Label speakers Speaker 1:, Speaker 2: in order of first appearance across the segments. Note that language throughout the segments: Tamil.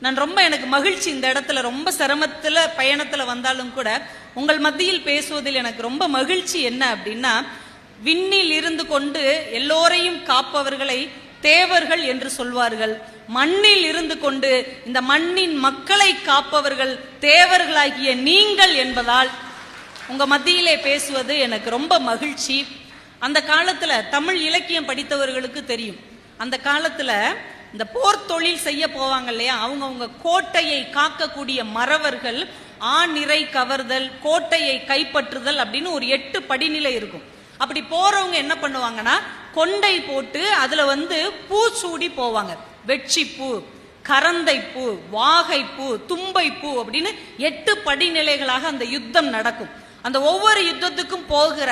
Speaker 1: நான் எனக்கு மகிழ்ச்சி இந்த இடத்துல ரொம்ப சிரமத்துல பயணத்துல வந்தாலும் கூட உங்கள் மத்தியில் பேசுவதில் எனக்கு ரொம்ப மகிழ்ச்சி. என்ன அப்படின்னா, விண்ணில் இருந்து கொண்டு எல்லோரையும் காப்பவர்களை தேவர்கள் என்று சொல்வார்கள், மண்ணில் இருந்து கொண்டு இந்த மண்ணின் மக்களை காப்பவர்கள் தேவர்களாகிய நீங்கள் என்பதால் உங்க மத்தியிலே பேசுவது எனக்கு ரொம்ப மகிழ்ச்சி. அந்த காலத்துல தமிழ் இலக்கியம் படித்தவர்களுக்கு தெரியும், அந்த காலத்துல இந்த போர் தொழில் செய்ய போவாங்க இல்லையா, அவங்க கோட்டையை காக்கக்கூடிய மறவர்கள் ஆநிறை கவர்தல், கோட்டையை கைப்பற்றுதல் அப்படின்னு ஒரு 8 படிநிலை இருக்கும். அப்படி போறவங்க என்ன பண்ணுவாங்கன்னா, கொண்டை போட்டு அதுல பூ சூடி போவாங்க. வெட்சிப்பூ, கரந்தைப்பூ, வாகைப்பூ, தும்பைப்பூ அப்படின்னு 8 படிநிலைகளாக அந்த யுத்தம் நடக்கும். அந்த ஒவ்வொரு யுத்தத்துக்கும் போகிற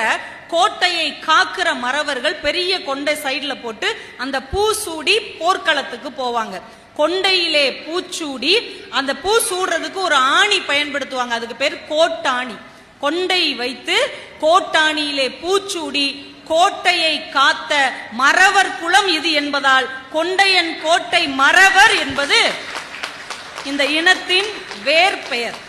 Speaker 1: கோட்டையை காக்கிற மறவர்கள் பெரிய கொண்டை சைட்ல போட்டு அந்த பூ சூடி போர்க்களத்துக்கு போவாங்க. கொண்டையிலே பூச்சூடி, அந்த பூ சூடுறதுக்கு ஒரு ஆணி பயன்படுத்துவாங்க, அதுக்கு பேர் கோட்டாணி. கொண்டை வைத்து கோட்டாணியிலே பூச்சூடி கோட்டையை காத்த மறவர் குலம் இது என்பதால் கொண்டையன் கோட்டை மறவர் என்பது இந்த இனத்தின் வேர் பெயர்.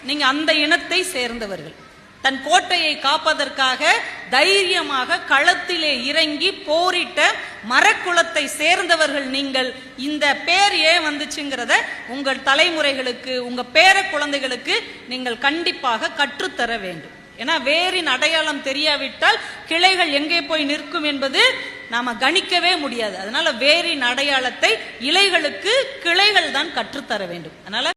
Speaker 1: நீங்க அந்த இனத்தை சேர்ந்தவர்கள். தன் கோட்டையை காப்பதற்காக தைரியமாக களத்திலே இறங்கி போரிட்ட மரக்குலத்தை சேர்ந்தவர்கள் நீங்கள். இந்த பேர் ஏன் வந்துச்சுங்கிறத உங்கள் தலைமுறைகளுக்கு, உங்க பேர குழந்தைகளுக்கு நீங்கள் கண்டிப்பாக கற்றுத்தர வேண்டும். ஏன்னா வேரின் அடையாளம் தெரியாவிட்டால் கிளைகள் எங்கே போய் நிற்கும் என்பது நாம கணிக்கவே முடியாது. அதனால வேரின் அடையாளத்தை இலைகளுக்கு கிளைகள் தான் கற்றுத்தர வேண்டும். அதனால